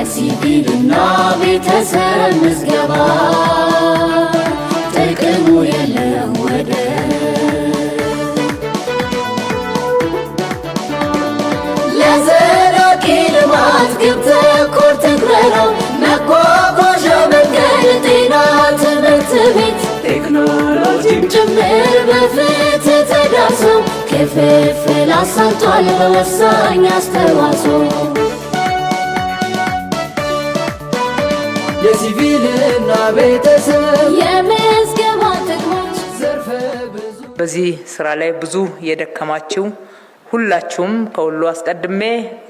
የሲቪልና ቤተሰብ ምዝገባ ጥቅሙ የለም ወደር። ለዘላቂ ልማት ግብ ተኮር ትግበራ መጓጓዣ መንገድ፣ ጤና፣ ትምህርት ቤት ቴክኖሎጂም ጭምር በፍትህ ተዳሰው ክፍፍል አሳጥቷል በወሳኝ አስተዋጽኦ። የሲቪልና ቤተሰብ የምዝገባ ጥቅሞች ዘርፈ ብዙ። በዚህ ስራ ላይ ብዙ የደከማችሁ ሁላችሁም ከሁሉ አስቀድሜ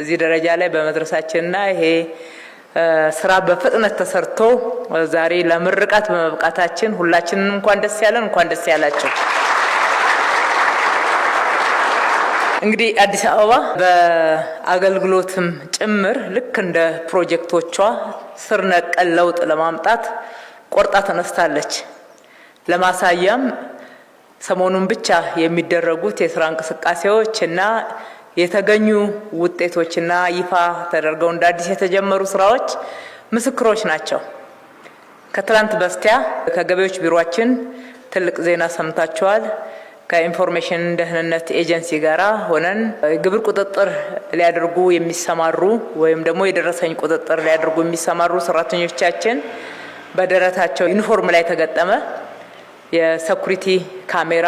እዚህ ደረጃ ላይ በመድረሳችንና ይሄ ስራ በፍጥነት ተሰርቶ ዛሬ ለምርቃት በመብቃታችን ሁላችንም እንኳን ደስ ያለን፣ እንኳን ደስ ያላችሁ። እንግዲህ አዲስ አበባ በአገልግሎትም ጭምር ልክ እንደ ፕሮጀክቶቿ ስር ነቀል ለውጥ ለማምጣት ቆርጣ ተነስታለች። ለማሳያም ሰሞኑን ብቻ የሚደረጉት የስራ እንቅስቃሴዎች እና የተገኙ ውጤቶችና ይፋ ተደርገው እንደ አዲስ የተጀመሩ ስራዎች ምስክሮች ናቸው። ከትላንት በስቲያ ከገቢዎች ቢሮአችን ትልቅ ዜና ሰምታችኋል። ከኢንፎርሜሽን ደህንነት ኤጀንሲ ጋራ ሆነን ግብር ቁጥጥር ሊያደርጉ የሚሰማሩ ወይም ደግሞ የደረሰኝ ቁጥጥር ሊያደርጉ የሚሰማሩ ሰራተኞቻችን በደረታቸው ዩኒፎርም ላይ ተገጠመ የሴኩሪቲ ካሜራ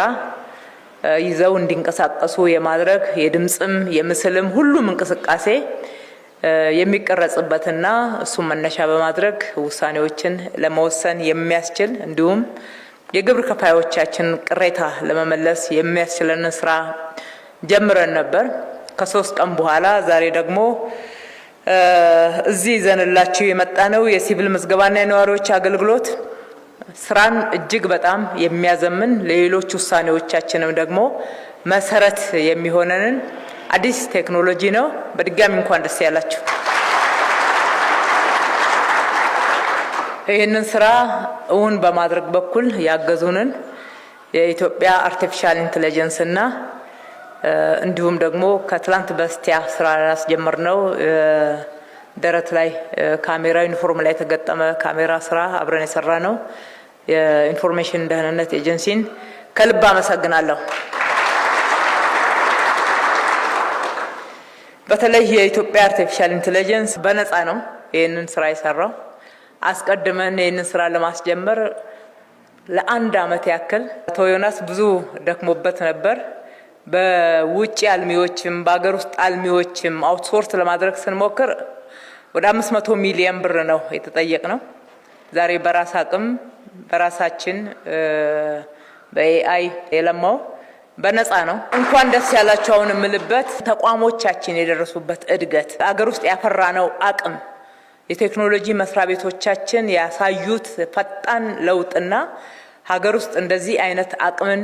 ይዘው እንዲንቀሳቀሱ የማድረግ የድምጽም የምስልም ሁሉም እንቅስቃሴ የሚቀረጽበትና እሱም መነሻ በማድረግ ውሳኔዎችን ለመወሰን የሚያስችል እንዲሁም የግብር ከፋዮቻችን ቅሬታ ለመመለስ የሚያስችለን ስራ ጀምረን ነበር። ከ3 ቀን በኋላ ዛሬ ደግሞ እዚህ ይዘንላችሁ የመጣነው የሲቪል ምዝገባና የነዋሪዎች አገልግሎት ስራን እጅግ በጣም የሚያዘምን ለሌሎች ውሳኔዎቻችንም ደግሞ መሰረት የሚሆነንን አዲስ ቴክኖሎጂ ነው። በድጋሚ እንኳን ደስ ያላችሁ። ይህንን ስራ እውን በማድረግ በኩል ያገዙንን የኢትዮጵያ አርቲፊሻል ኢንተለጀንስ እና እንዲሁም ደግሞ ከትላንት በስቲያ ስራ ያስጀመርነው ደረት ላይ ካሜራ ዩኒፎርም ላይ የተገጠመ ካሜራ ስራ አብረን የሰራ ነው የኢንፎርሜሽን ደህንነት ኤጀንሲን ከልብ አመሰግናለሁ። በተለይ የኢትዮጵያ አርቲፊሻል ኢንተለጀንስ በነፃ ነው ይህንን ስራ የሰራው። አስቀድመን ይህንን ስራ ለማስጀመር ለአንድ አመት ያክል አቶ ዮናስ ብዙ ደክሞበት ነበር። በውጭ አልሚዎችም በአገር ውስጥ አልሚዎችም አውትሶርስ ለማድረግ ስንሞክር ወደ 500 ሚሊዮን ብር ነው የተጠየቅነው። ዛሬ በራስ አቅም በራሳችን በኤአይ የለማው በነፃ ነው። እንኳን ደስ ያላችሁ። አሁን የምልበት ተቋሞቻችን የደረሱበት እድገት አገር ውስጥ ያፈራነው አቅም የቴክኖሎጂ መስሪያ ቤቶቻችን ያሳዩት ፈጣን ለውጥና ሀገር ውስጥ እንደዚህ አይነት አቅምን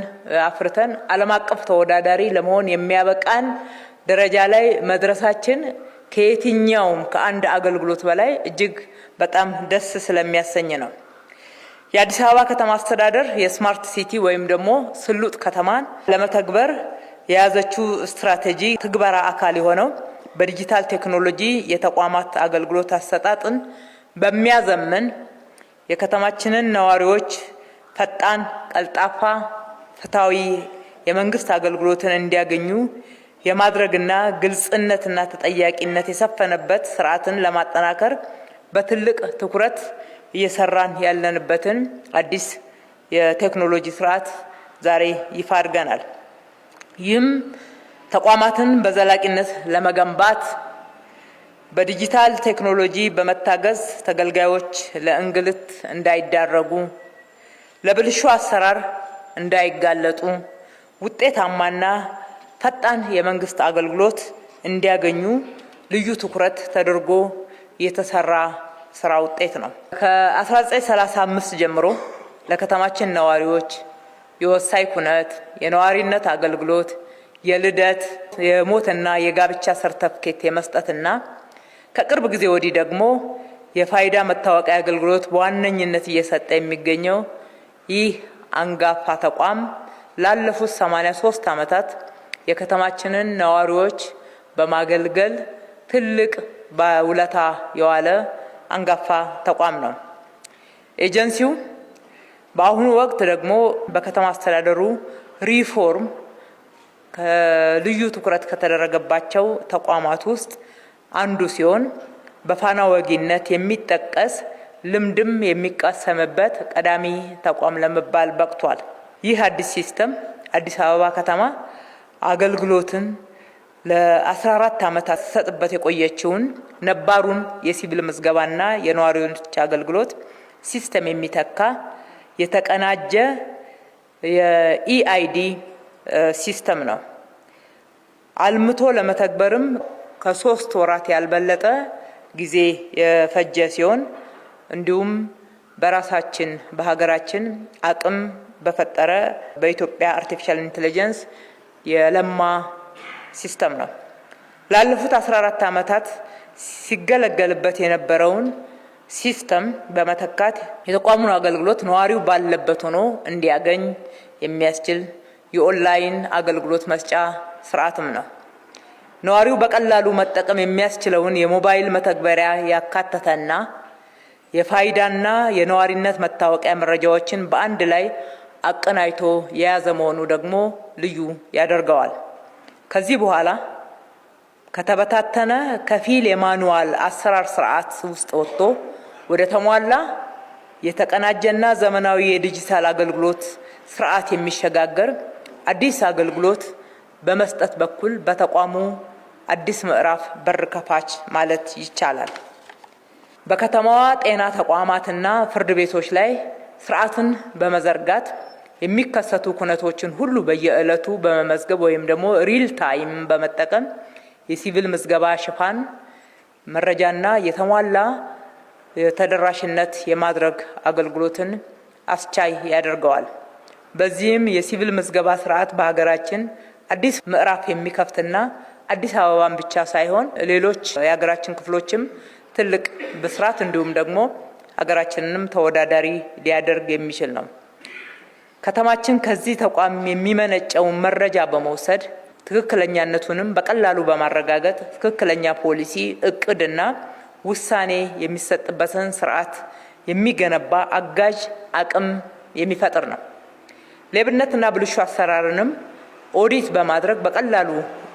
አፍርተን ዓለም አቀፍ ተወዳዳሪ ለመሆን የሚያበቃን ደረጃ ላይ መድረሳችን ከየትኛውም ከአንድ አገልግሎት በላይ እጅግ በጣም ደስ ስለሚያሰኝ ነው። የአዲስ አበባ ከተማ አስተዳደር የስማርት ሲቲ ወይም ደግሞ ስሉጥ ከተማን ለመተግበር የያዘችው ስትራቴጂ ትግበራ አካል የሆነው በዲጂታል ቴክኖሎጂ የተቋማት አገልግሎት አሰጣጥን በሚያዘምን የከተማችንን ነዋሪዎች ፈጣን፣ ቀልጣፋ፣ ፍትሃዊ የመንግስት አገልግሎትን እንዲያገኙ የማድረግና ግልጽነትና ተጠያቂነት የሰፈነበት ስርዓትን ለማጠናከር በትልቅ ትኩረት እየሰራን ያለንበትን አዲስ የቴክኖሎጂ ስርዓት ዛሬ ይፋ አድርገናል። ይህም ተቋማትን በዘላቂነት ለመገንባት በዲጂታል ቴክኖሎጂ በመታገዝ ተገልጋዮች ለእንግልት እንዳይዳረጉ፣ ለብልሹ አሰራር እንዳይጋለጡ፣ ውጤታማና ፈጣን የመንግስት አገልግሎት እንዲያገኙ ልዩ ትኩረት ተደርጎ የተሰራ ስራ ውጤት ነው። ከ1935 ጀምሮ ለከተማችን ነዋሪዎች የወሳኝ ኩነት፣ የነዋሪነት አገልግሎት፣ የልደት፣ የሞትና የጋብቻ ሰርተፍኬት የመስጠትና ከቅርብ ጊዜ ወዲህ ደግሞ የፋይዳ መታወቂያ አገልግሎት በዋነኝነት እየሰጠ የሚገኘው ይህ አንጋፋ ተቋም ላለፉት 83 ዓመታት የከተማችንን ነዋሪዎች በማገልገል ትልቅ በውለታ የዋለ አንጋፋ ተቋም ነው። ኤጀንሲው በአሁኑ ወቅት ደግሞ በከተማ አስተዳደሩ ሪፎርም ከልዩ ትኩረት ከተደረገባቸው ተቋማት ውስጥ አንዱ ሲሆን በፋና ወጊነት የሚጠቀስ ልምድም የሚቀሰምበት ቀዳሚ ተቋም ለመባል በቅቷል። ይህ አዲስ ሲስተም አዲስ አበባ ከተማ አገልግሎትን ለ14 ዓመታት ተሰጥበት የቆየችውን ነባሩን የሲቪል ምዝገባና የነዋሪዎች አገልግሎት ሲስተም የሚተካ የተቀናጀ የኢአይዲ ሲስተም ነው። አልምቶ ለመተግበርም ከ3 ወራት ያልበለጠ ጊዜ የፈጀ ሲሆን እንዲሁም በራሳችን በሀገራችን አቅም በፈጠረ በኢትዮጵያ አርቲፊሻል ኢንተለጀንስ የለማ ሲስተም ነው። ላለፉት 14 ዓመታት ሲገለገልበት የነበረውን ሲስተም በመተካት የተቋሙን አገልግሎት ነዋሪው ባለበት ሆኖ እንዲያገኝ የሚያስችል የኦንላይን አገልግሎት መስጫ ስርዓትም ነው። ነዋሪው በቀላሉ መጠቀም የሚያስችለውን የሞባይል መተግበሪያ ያካተተና የፋይዳና የነዋሪነት መታወቂያ መረጃዎችን በአንድ ላይ አቀናጅቶ የያዘ መሆኑ ደግሞ ልዩ ያደርገዋል። ከዚህ በኋላ ከተበታተነ ከፊል የማኑዋል አሰራር ስርዓት ውስጥ ወጥቶ ወደ ተሟላ የተቀናጀና ዘመናዊ የዲጂታል አገልግሎት ስርዓት የሚሸጋገር አዲስ አገልግሎት በመስጠት በኩል በተቋሙ አዲስ ምዕራፍ በር ከፋች ማለት ይቻላል። በከተማዋ ጤና ተቋማትና ፍርድ ቤቶች ላይ ስርዓትን በመዘርጋት የሚከሰቱ ኩነቶችን ሁሉ በየዕለቱ በመመዝገብ ወይም ደግሞ ሪል ታይም በመጠቀም የሲቪል ምዝገባ ሽፋን መረጃና የተሟላ ተደራሽነት የማድረግ አገልግሎትን አስቻይ ያደርገዋል። በዚህም የሲቪል ምዝገባ ስርዓት በሀገራችን አዲስ ምዕራፍ የሚከፍትና አዲስ አበባን ብቻ ሳይሆን ሌሎች የሀገራችን ክፍሎችም ትልቅ ብስራት እንዲሁም ደግሞ ሀገራችንንም ተወዳዳሪ ሊያደርግ የሚችል ነው። ከተማችን ከዚህ ተቋም የሚመነጨውን መረጃ በመውሰድ ትክክለኛነቱንም በቀላሉ በማረጋገጥ ትክክለኛ ፖሊሲ፣ እቅድና ውሳኔ የሚሰጥበትን ስርዓት የሚገነባ አጋዥ አቅም የሚፈጥር ነው። ሌብነትና ብልሹ አሰራርንም ኦዲት በማድረግ በቀላሉ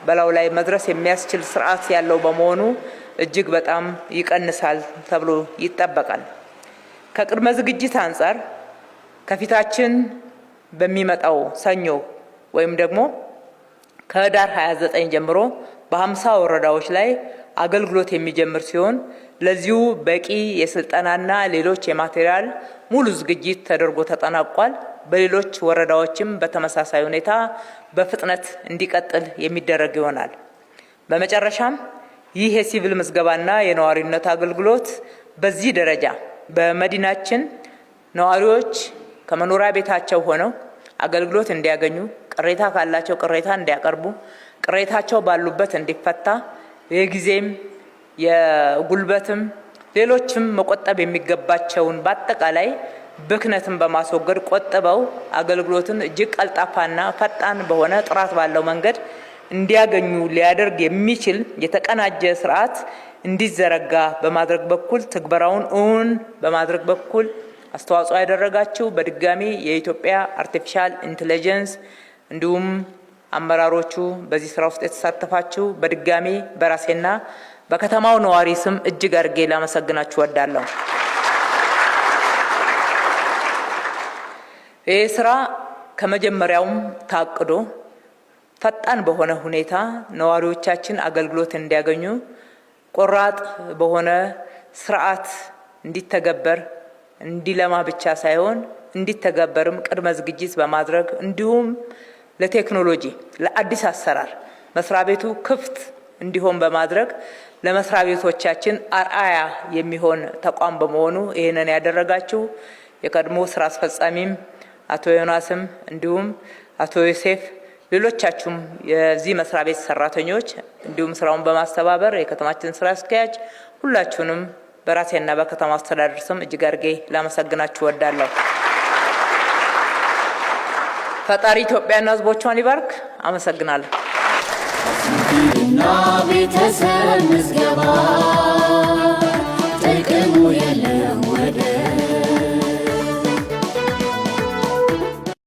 በላው ላይ መድረስ የሚያስችል ስርዓት ያለው በመሆኑ እጅግ በጣም ይቀንሳል ተብሎ ይጠበቃል። ከቅድመ ዝግጅት አንጻር ከፊታችን በሚመጣው ሰኞ ወይም ደግሞ ከህዳር 29 ጀምሮ በ50 ወረዳዎች ላይ አገልግሎት የሚጀምር ሲሆን ለዚሁ በቂ የስልጠናና ሌሎች የማቴሪያል ሙሉ ዝግጅት ተደርጎ ተጠናቋል። በሌሎች ወረዳዎችም በተመሳሳይ ሁኔታ በፍጥነት እንዲቀጥል የሚደረግ ይሆናል። በመጨረሻም ይህ የሲቪል ምዝገባና የነዋሪነት አገልግሎት በዚህ ደረጃ በመዲናችን ነዋሪዎች ከመኖሪያ ቤታቸው ሆነው አገልግሎት እንዲያገኙ፣ ቅሬታ ካላቸው ቅሬታ እንዲያቀርቡ፣ ቅሬታቸው ባሉበት እንዲፈታ፣ የጊዜም የጉልበትም ሌሎችም መቆጠብ የሚገባቸውን በአጠቃላይ ብክነትን በማስወገድ ቆጥበው አገልግሎትን እጅግ ቀልጣፋና ፈጣን በሆነ ጥራት ባለው መንገድ እንዲያገኙ ሊያደርግ የሚችል የተቀናጀ ስርዓት እንዲዘረጋ በማድረግ በኩል ትግበራውን እውን በማድረግ በኩል አስተዋጽኦ ያደረጋችሁ በድጋሚ የኢትዮጵያ አርቲፊሻል ኢንተለጀንስ እንዲሁም አመራሮቹ በዚህ ስራ ውስጥ የተሳተፋችሁ በድጋሚ በራሴና በከተማው ነዋሪ ስም እጅግ አድርጌ ላመሰግናችሁ እወዳለሁ። ይህ ስራ ከመጀመሪያውም ታቅዶ ፈጣን በሆነ ሁኔታ ነዋሪዎቻችን አገልግሎት እንዲያገኙ ቆራጥ በሆነ ስርዓት እንዲተገበር እንዲለማ ብቻ ሳይሆን እንዲተገበርም ቅድመ ዝግጅት በማድረግ እንዲሁም ለቴክኖሎጂ ለአዲስ አሰራር መስሪያ ቤቱ ክፍት እንዲሆን በማድረግ ለመስሪያ ቤቶቻችን አርአያ የሚሆን ተቋም በመሆኑ ይሄንን ያደረጋችሁ የቀድሞ ስራ አስፈጻሚም አቶ ዮናስም እንዲሁም አቶ ዮሴፍ ሌሎቻችሁም የዚህ መስሪያ ቤት ሰራተኞች እንዲሁም ስራውን በማስተባበር የከተማችን ስራ አስኪያጅ ሁላችሁንም በራሴና በከተማ አስተዳደር ስም እጅግ አድርጌ ላመሰግናችሁ እወዳለሁ። ፈጣሪ ኢትዮጵያና ሕዝቦቿን ይባርክ። አመሰግናለሁ። ዝና ቤተሰብ ምዝገባ ጥቅሙ የለም ወደ